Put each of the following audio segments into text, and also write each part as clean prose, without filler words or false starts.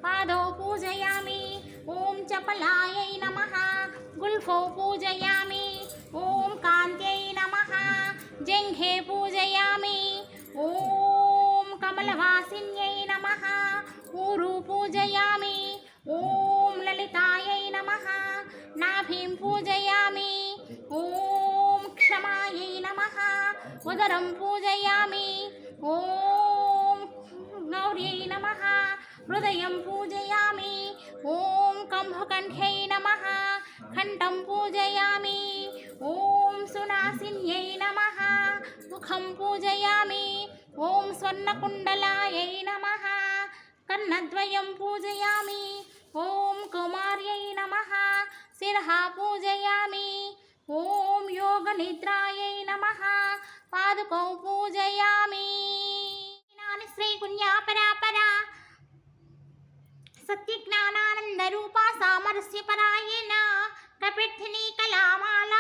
पादौ पूजयामि ॐ चपलायै नमः गुल्फौ पूजयामि ॐ कान्त्यै नमः जङ्घे पूजयामि ॐ कमलवासिन्यै नमः ऊरु पूजयामि ॐ ललितायै नमः नाभिं पूजयामि ॐ क्षमायै नमः उदरं पूजयामि ॐ गौर्यै नमः हृदयं पूजयामि ॐ कम्भकण्ठ्यै नमः कण्ठं पूजयामि ॐ सुनासिन्यै नमः मुखं पूजयामि ॐ स्वर्णकुण्डलायै नमः कर्णद्वयं पूजयामि ॐ कौमार्यै नमः शिरः पूजयामि ॐ योगनिद्रायै नमः पादुकौ पूजयामि श्रीकुञ्जापरापरा सत्यज्ञानानन्दरूपा सामरस्यपरायणा कपिर्थिनी कलामाला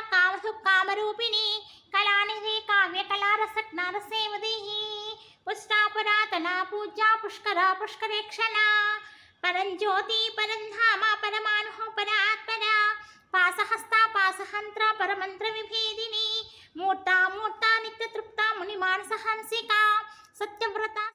कामरूपिणी कलानिधि काव्यकलारसज्ञानसेवदेहि पुष्टा पुरातना पूज्या पुष्करा पुष्करेक्षणा परञ्ज्योति परन्धामा परमाणुः परात्परा पासहस्ता पासहन्त्रा परमन्त्रविभेदिनी मूर्ता मूर्ता नित्यतृप्ता मुनिमानसहंसिका सत्यव्रता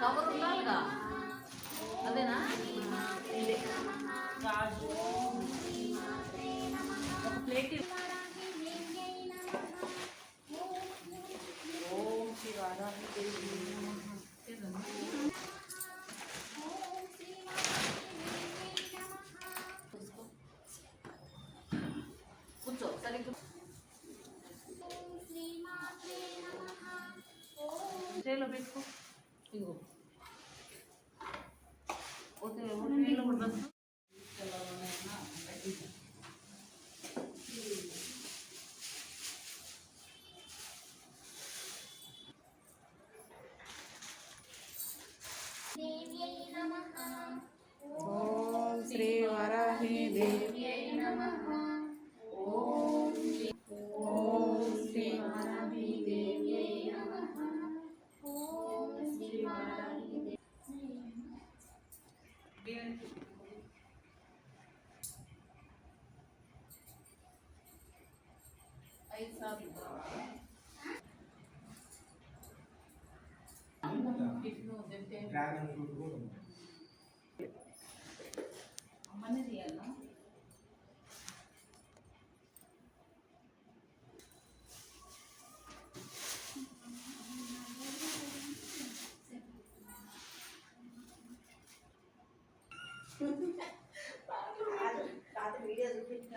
కవర్ ఉన్నారుగా అదేనా ఇదే రాజు ఒక ప్లేట్ ఓం శ్రీ వారాహి దేవి కూర్చో సరిగ్గా చేలో పెట్టుకో ఇగో ఓకే ఓకేలో పడదు ఓం శ్రీ వరాహి దేవ్యై నమః ఓం శ్రీ వరాహి దేవ్యై నమః ఓం శ్రీ వరాహి డ్రాగన్ ఫ్రూట్ కూడా ఉంది. అమ్మనే తీయాలా వీడియో చూపించిన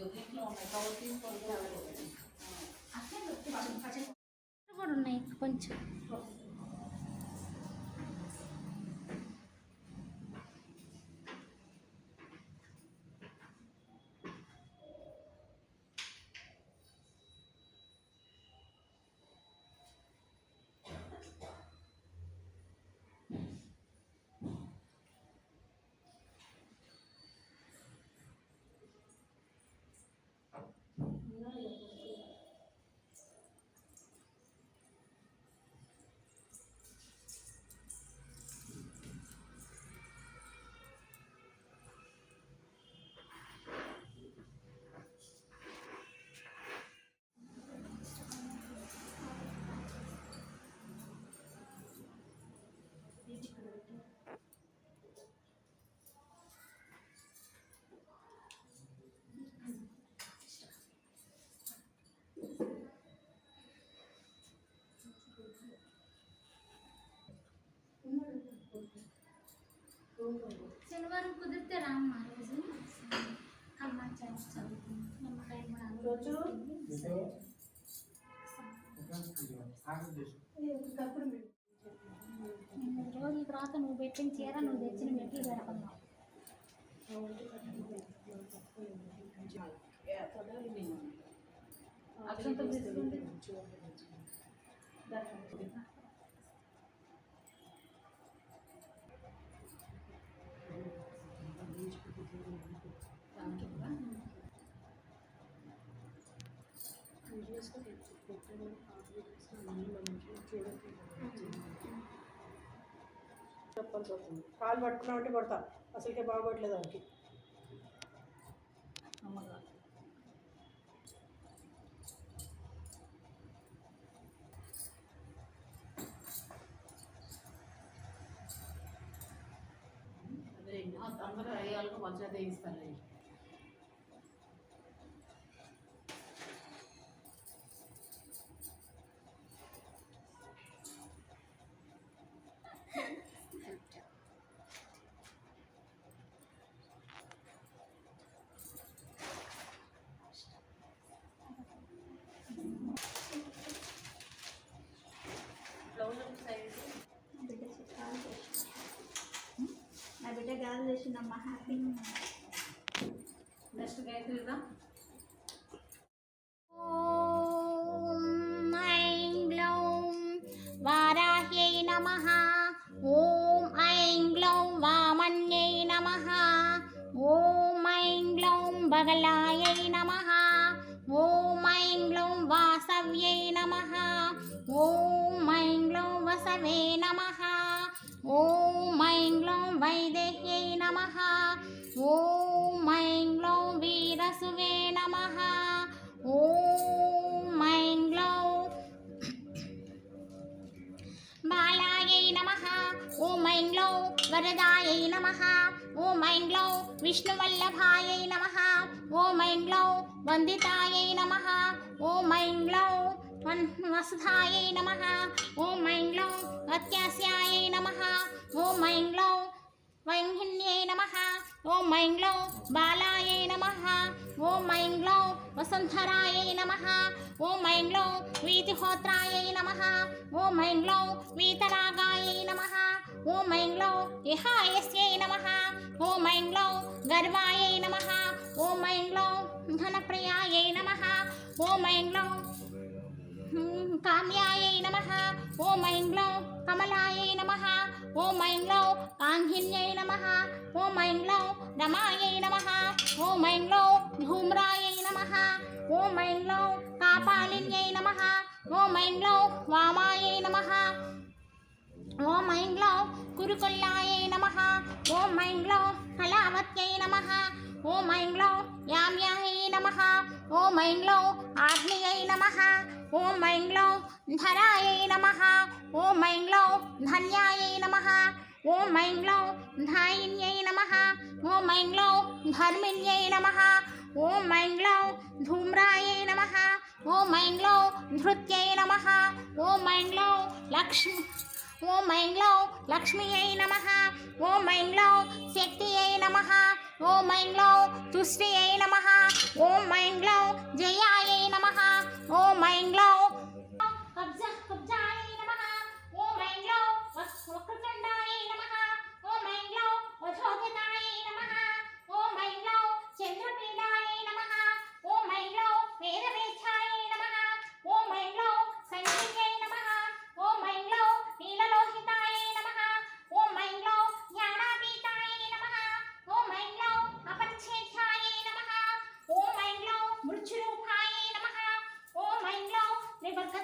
దీంట్లో ఉన్నాయి కవర్ తీసుకోవాలి కూడా ఉన్నాయి కొంచెం శనివారం కుదిరితే రామ్మ రోజు కమ్మాచారం చదువుతుంది నిమ్మకాయ కూడా రోజు రోజుల తర్వాత నువ్వు పెట్టిన చీర నువ్వు తెచ్చిన మెట్లు పెడుతున్నావు. అక్షంతలు తీసుకోండి. చెప్పాల్సి వస్తుంది. కాలు పట్టుకున్నామంటే కొడతా, అసలుకే బాగోట్లేదు వాళ్ళకి. అమ్మగా అదే అందరూ అయ్యాలకు మంచిగా తెగిస్తారు. నా బిడ్డ గాలి చేసిందమ్మా హ్యాపీ. నెక్స్ట్ గాయత్రిదా ఓం ఐం గ్లౌం వారాహ్యై నమః. ఓం ఐం గ్లౌం వామన్యై నమః. ఓం ఐం గ్లౌం బగలాయై నమః. ఓం ఐం గ్లౌం వాసవ్యై నమః. ఓం ఐం గ్లౌం వసవే నమః. ఓం ఐం గ్లౌం వైదేహ్యై నమః. ఓం ఐం గ్లౌం వీరసువే నమః. ఓం ఐం గ్లౌం బాలాయై నమః. ఓం ఐం గ్లౌం వరదాయై నమః. ఓం ఐం గ్లౌం విష్ణువల్లభాయై నమః. ఓం ఐం గ్లౌం వందితాయై నమః. ఓం ఐం గ్లౌం వసుధాయై నమః. ఓం ఐం గ్లౌం అత్యాస్యాయై నమః. ఓం ఐం గ్లౌం వైహిన్యై నమః. ఓం ఐం గ్లౌం బాలాయై నమః. ఓం ఐం గ్లౌం వసుంధరాయై నమః. ఓం ఐం గ్లౌం వీతిహోత్రాయై నమః. ఓం ఐం గ్లౌం వీతరాగాయై నమః. ఓం ఐం గ్లౌం విహాయస్యై నమః. ఓం ఐం గ్లౌం గర్వాయై నమః. ఓం ఐం గ్లౌం ధనప్రియాయై నమః. ఓం ఐం గ్లౌం కామ్యాయై నమః. ఓం ఐం గ్లౌం కమలాయై నమః. ఓం ఐం గ్లౌం కాంహిన్యై నమః. ఓం ఐం గ్లౌం రమాయై నమః. ఓం ఐం గ్లౌం ధూమ్రాయై నమః. ఓం ఐం గ్లౌం కాపాలిన్యై నమః. ఓం ఐం గ్లౌం వామాయై నమః. ఓం ఐం గ్లౌం కురుకొల్లాయై నమః. ఓం ఐం గ్లౌం కళావత్యై నమః. ఓం ఐం గ్లౌం యామ్యాయై నమః. ఓం ఐం గ్లౌం ఆగ్నేయై నమః. ఓం ఐం గ్లౌం ధరాయై నమః. ఓం ఐం గ్లౌం ధన్యాయై నమః. ఓం ఐం గ్లౌం ధాయిన్యై నమః. ఓం ఐం గ్లౌం ధర్మిణ్యై నమః. ఓం ఐం గ్లౌం ధూమ్రాయై నమః. ఓం ఐం గ్లౌం ధృత్యై నమః. ఓం ఐం గ్లౌం ఓం ఐం గ్లౌం లక్ష్మ్యై నమః. ఓం ఐం గ్లౌం శక్తియై నమః. ఓం ఐం గ్లౌం తుష్టియై నమః. ఓం ఐం గ్లౌం జయాయై నమః. ఓం ఐం గ్లౌం కబ్జాయై నమః. ఓం ఐం గ్లౌం వక్రతుండాయై నమః. ఓం ఐం గ్లౌం వధోగతాయై నమః. ఓం ఐం గ్లౌం చంద్రపీడాయై నమః. ఓం ఐం గ్లౌం వేదవేద్యాయై నమః. ఓం ఐం గ్లౌం సంజీవ్యై నమః. ఓం ఐం గ్లౌం నీలలోహితాయై నమః. ఓం ఐం గ్లౌం జ్ఞానాతీతాయై నమః. ఓం ఐం గ్లౌం అపరిచ్ఛేద్యాయై నమః. ఓం ఐం గ్లౌం మృత్యురూపాయై నమః. ఓం ఐం గ్లౌం నివర్గ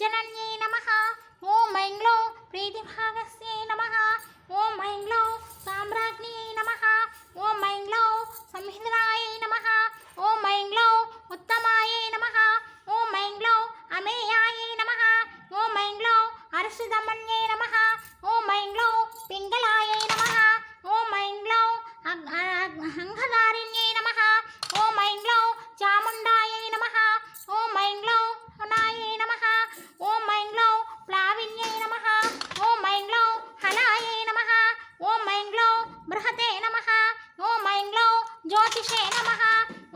जनन्यै नमः ॐ ऐं ग्लौं प्रीतिभागस्यै नमः ॐ ऐं ग्लौं साम्राज्ञ्यै नमः ॐ ऐं ग्लौं संहितायै नमः ॐ ऐं ग्लौं उत्तमायै नमः ॐ ऐं ग्लौं अमेयायै नमः ॐ ऐं ग्लौं अरसुदमन्यै नमः ॐ ऐं ग्लौं पिङ्गलायै नमः ॐ ऐं ग्लौं अंगधारिण्यै नमः ॐ ऐं ग्लौं चामुण्डायै नमः ॐ ऐं ग्लौं हनायै नमः ॐ ऐं ग्लौं प्लाविन्यै नमः ॐ ऐं ग्लौं हलायै नमः ॐ ऐं ग्लौं बृहते नमः ॐ ऐं ग्लौं ज्योतिषे नमः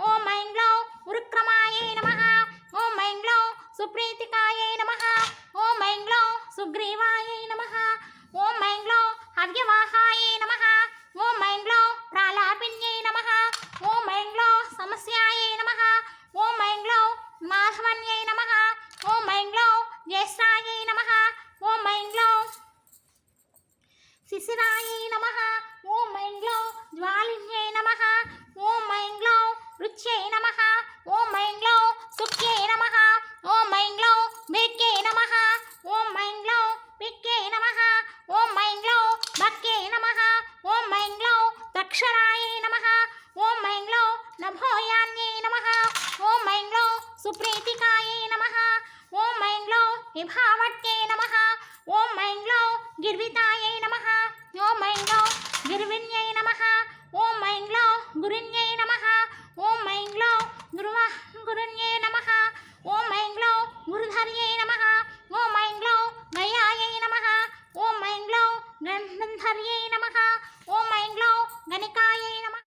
ॐ ऐं ग्लौं उरुक्रमायै नमः ॐ ऐं ग्लौं सुप्रीतिकायै नमः ॐ ऐं ग्लौं सुग्रीवायै नमः ॐ ऐं ग्लौं अव्यवाहायै नमः ॐ ऐं ग्लौं प्रालापिन्यै नमः ॐ ऐं ग्लौं समस्यायै नमः ॐ ऐं ग्लौं माधवन्यै नमः ॐ ऐं ग्लौं ज्येष्ठायै नमः ॐ ऐं ग्लौं शिशिरायै नमः ॐ ऐं ग्लौं ज्वालिन्यै नमः ॐ ऐं ग्लौं रुच्यै नमः ॐ ऐं ग्लौं सुख्यै नमः ॐ ऐं ग्लौं भेक्यै नमः ॐ ऐं ग्लौं पिक्कै नमः ॐ ऐं ग्लौं भक्कै नमः ॐ ऐं ग्लौं दक्षरायै नमः ॐ ऐं ग्लौं नभोयान्यै नमः ॐ ऐं ग्लौं सुप्रीतिकायै नमः ॐ ऐं ग्लौं विभावट्यै नमः ॐ ऐं ग्लौं गिर्वितायै नमः ॐ ऐं ग्लौं गिर्विन्यै नमः ॐ ऐं ग्लौं गुरिन्यै नमः ॐ ऐं ग्लौं गुरुन्यै नमः ॐ ऐं ग्लौं गुरुधर्यै नमः ॐ ऐं ग्लौं गयायै नमः ॐ ऐं ग्लौं गन्धर्यै नमः